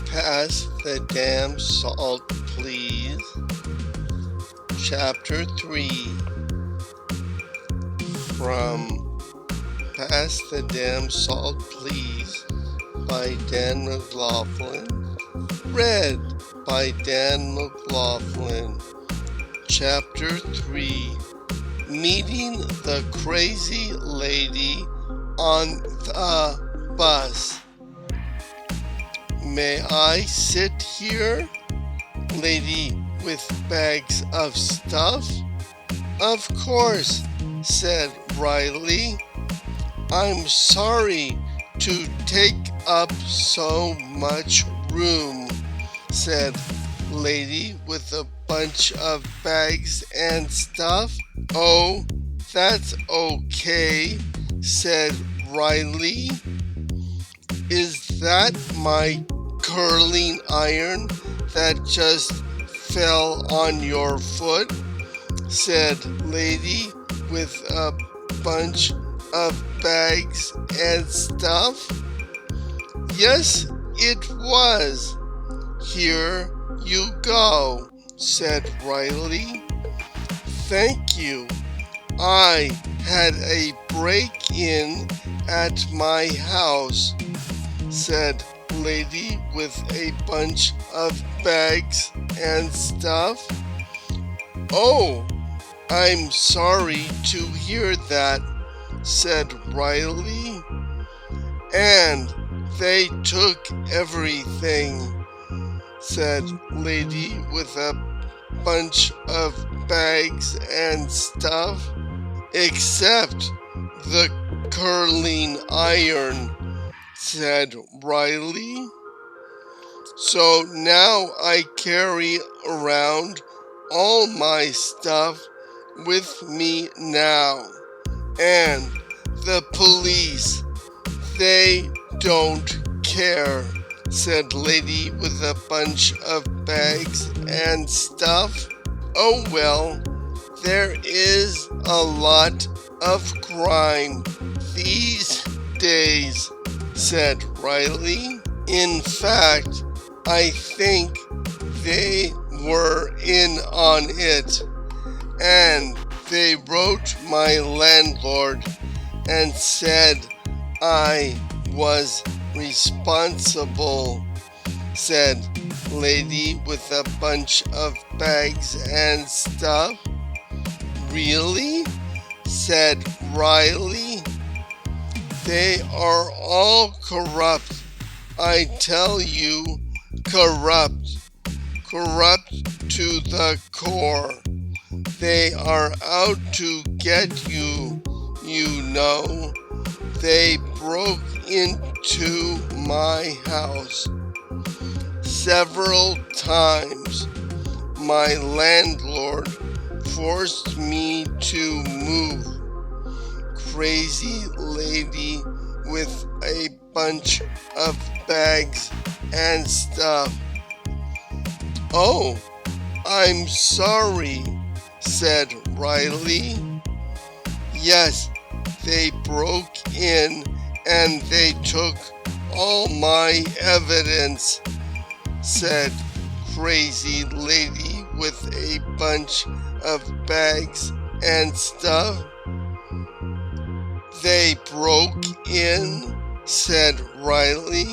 Pass the damn salt, please. Chapter 3. From Pass the Damn Salt, Please by Dan McLaughlin. Read by Dan McLaughlin. Chapter 3. Meeting the crazy lady on the bus. May I sit here, lady with bags of stuff? Of course, said Riley. I'm sorry to take up so much room, said lady with a bunch of bags and stuff. Oh, that's okay, said Riley. Is that my curling iron that just fell on your foot? Said lady with a bunch of bags and stuff. Yes, it was. Here you go, said Riley. Thank you. I had a break-in at my house, said lady with a bunch of bags and stuff. Oh, I'm sorry to hear that, said Riley. And they took everything, said lady with a bunch of bags and stuff, except the curling iron, said Riley. So now I carry around all my stuff with me now. And the police, they don't care, said lady with a bunch of bags and stuff. Oh well, there is a lot of crime these days, said Riley. In fact, I think they were in on it, and they wrote my landlord and said I was responsible, said lady with a bunch of bags and stuff. Really? Said Riley. They are all corrupt, I tell you, corrupt to the core. They are out to get you, you know. They broke into my house several times. My landlord forced me to move. Crazy lady with a bunch of bags and stuff. Oh, I'm sorry, said Riley. Yes, they broke in and they took all my evidence, said crazy lady with a bunch of bags and stuff. They broke in, said Riley.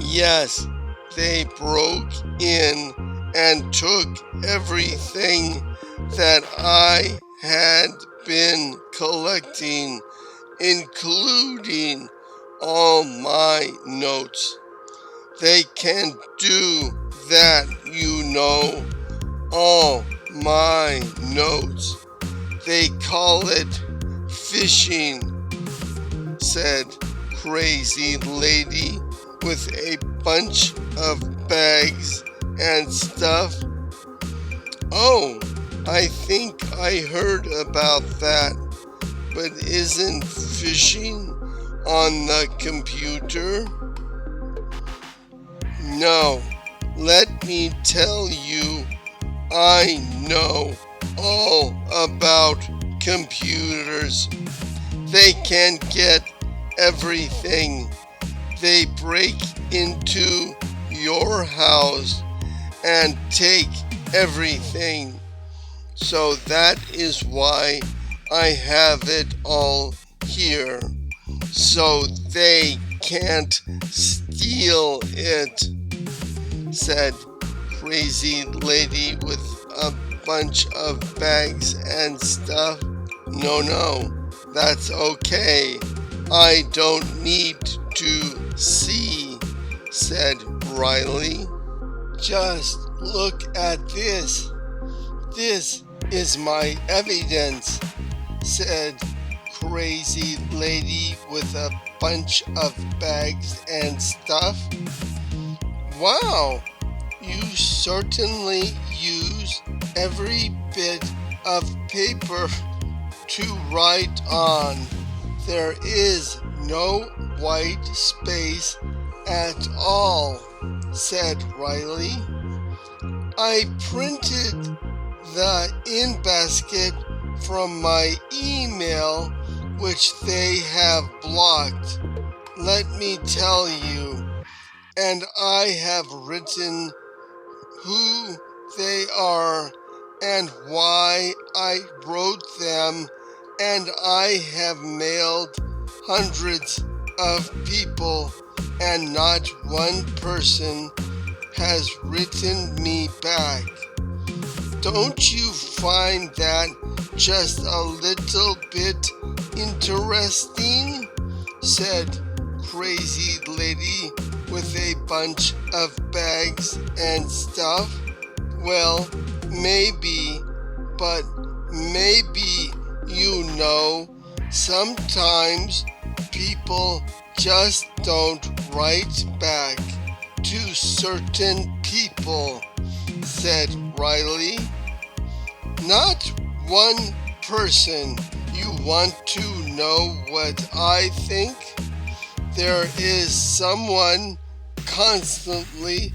Yes, they broke in and took everything that I had been collecting, including all my notes. They can do that, you know, all my notes. They call it phishing, said crazy lady with a bunch of bags and stuff. Oh, I think I heard about that, but isn't phishing on the computer? No, let me tell you, I know all about computers. They can get everything. They break into your house and take everything. So that is why I have it all here, so they can't steal it, said Crazy Lady with a bunch of bags and stuff. No, that's okay. I don't need to see, said Riley. Just look at this. This is my evidence, said Crazy Lady with a bunch of bags and stuff. Wow, you certainly use every bit of paper to write on. There is no white space at all, said Riley. I printed the in basket from my email, which they have blocked. Let me tell you, and I have written who they are and why I wrote them, and I have mailed hundreds of people, and not one person has written me back. Don't you find that just a little bit interesting? Said Crazy Lady with a bunch of bags and stuff. Well, maybe, but maybe sometimes people just don't write back to certain people, said Riley. Not one person. You want to know what I think? There is someone constantly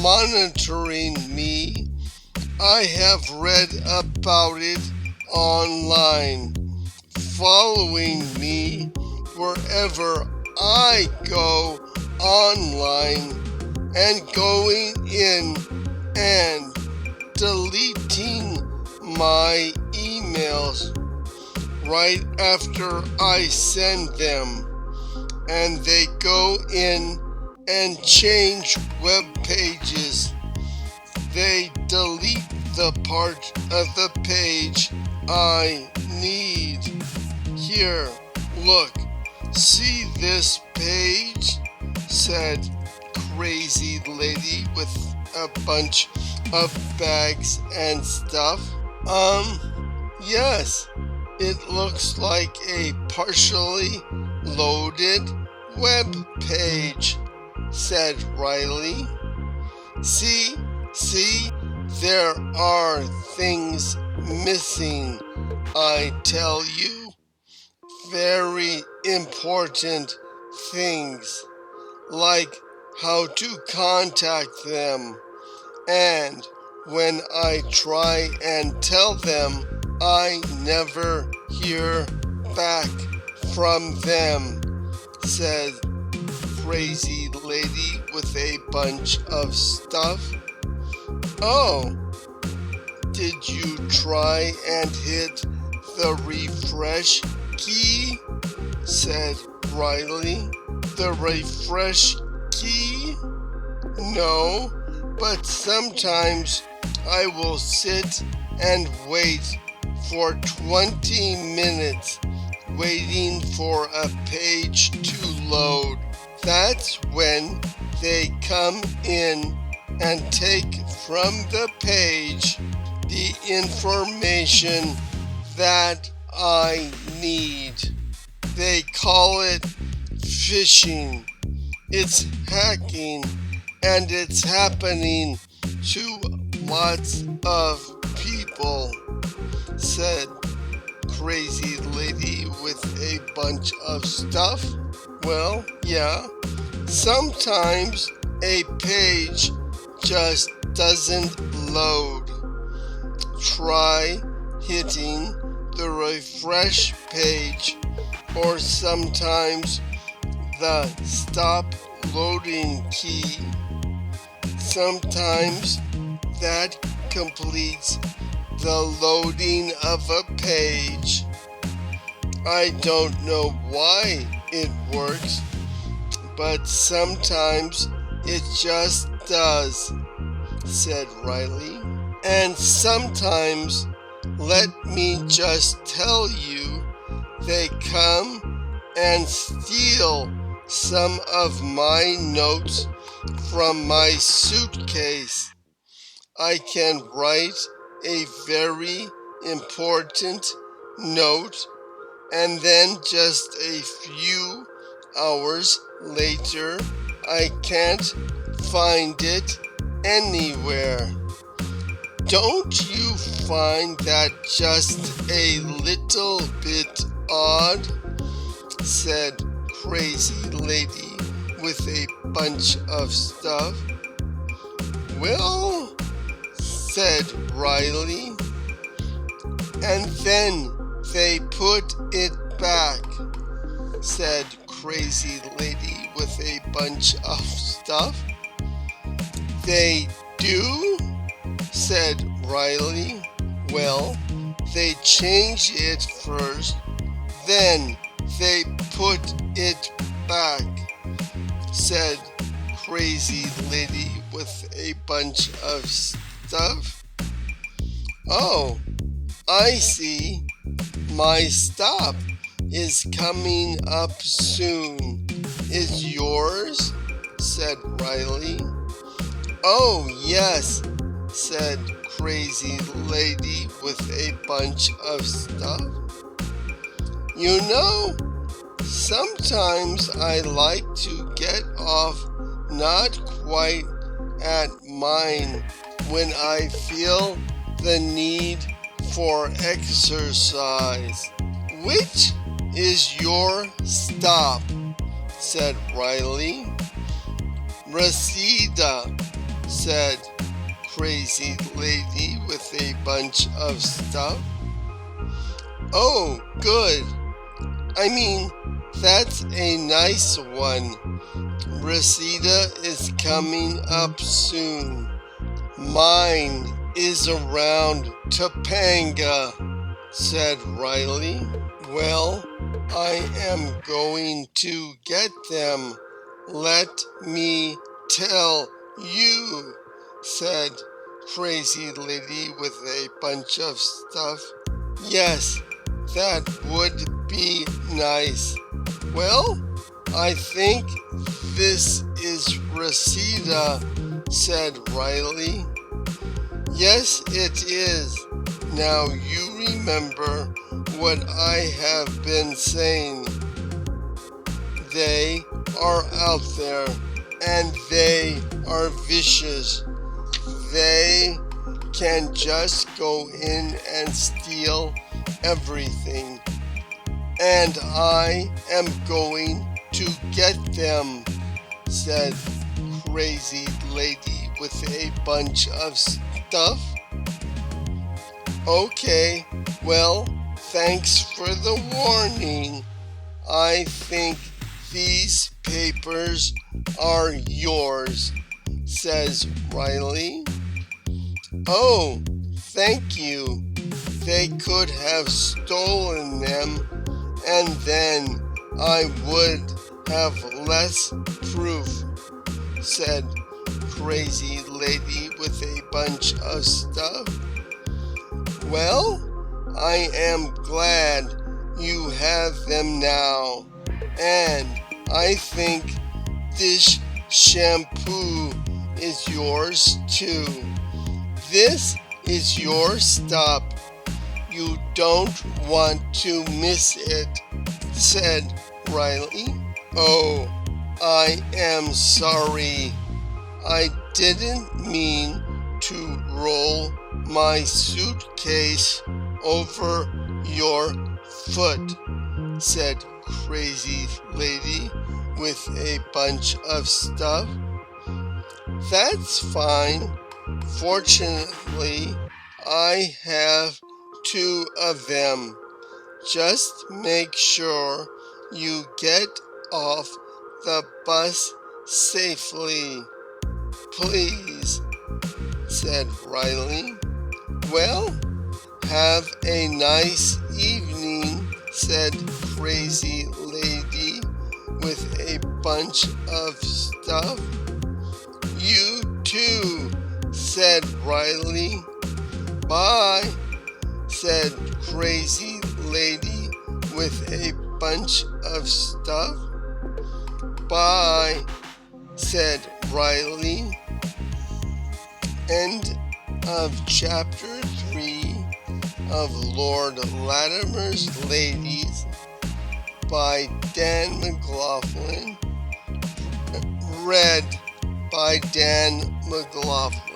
monitoring me. I have read about it online, following me wherever I go online, and going in and deleting my emails right after I send them, and they go in and change web pages. They delete the part of the page I need. Here, look, see this page? Said Crazy Lady with a bunch of bags and stuff. Yes, it looks like a partially loaded web page, said Riley. See, there are things missing, I tell you. Very important things, like how to contact them. And when I try and tell them, I never hear back from them, said Crazy Lady with a bunch of stuff. Oh, did you try and hit the refresh key? Said Riley. The refresh key? No, but sometimes I will sit and wait for 20 minutes waiting for a page to load. That's when they come in and take from the page the information that I need. They call it phishing. It's hacking, and it's happening to lots of people, said Crazy Lady with a bunch of stuff. Well, yeah, sometimes a page just doesn't load. Try hitting the refresh page, or sometimes the stop loading key. Sometimes that completes the loading of a page. I don't know why it works, but sometimes it just does, said Riley. And sometimes, let me just tell you, they come and steal some of my notes from my suitcase. I can write a very important note, and then just a few hours later, I can't find it anywhere. Don't you find that just a little bit odd? Said Crazy Lady with a bunch of stuff. Well, said Riley, and then they put it back, said Crazy Lady with a bunch of stuff. They do? Said Riley. Well, they change it first, then they put it back, said Crazy Lady with a bunch of stuff. Oh, I see. My stop is coming up soon. Is yours? Said Riley. Oh, yes, said Crazy Lady with a bunch of stuff. You know, sometimes I like to get off not quite at mine when I feel the need for exercise. Which is your stop? Said Riley. Reseda, said Crazy Lady with a bunch of stuff. Oh, good. I mean, that's a nice one. Reseda is coming up soon. Mine is around Topanga, said Riley. Well, I am going to get them. Let me tell you, said Crazy Lady with a bunch of stuff. Yes, that would be nice. Well, I think this is Reseda, said Riley. Yes, it is. Now you remember what I have been saying. They are out there, and they are vicious. They can just go in and steal everything. And I am going to get them, said Crazy Lady with a bunch of stuff. Okay, well, thanks for the warning. I think these papers are yours, says Riley. Oh, thank you. They could have stolen them, and then I would have less proof, said Crazy Lady with a bunch of stuff. Well, I am glad you have them now, and I think this shampoo is yours too. This is your stop. You don't want to miss it, said Riley. Oh, I am sorry. I didn't mean to roll my suitcase over your foot, said Crazy Lady with a bunch of stuff. That's fine. Fortunately, I have 2 of them. Just make sure you get off the bus safely, please. said Riley. Well, have a nice evening, said Crazy Lady with a bunch of stuff. You too, said Riley. Bye, said Crazy Lady with a bunch of stuff. Bye, said Riley. End of chapter 3 of Lord Latimer's Ladies by Dan McLaughlin. Read by Dan McLaughlin.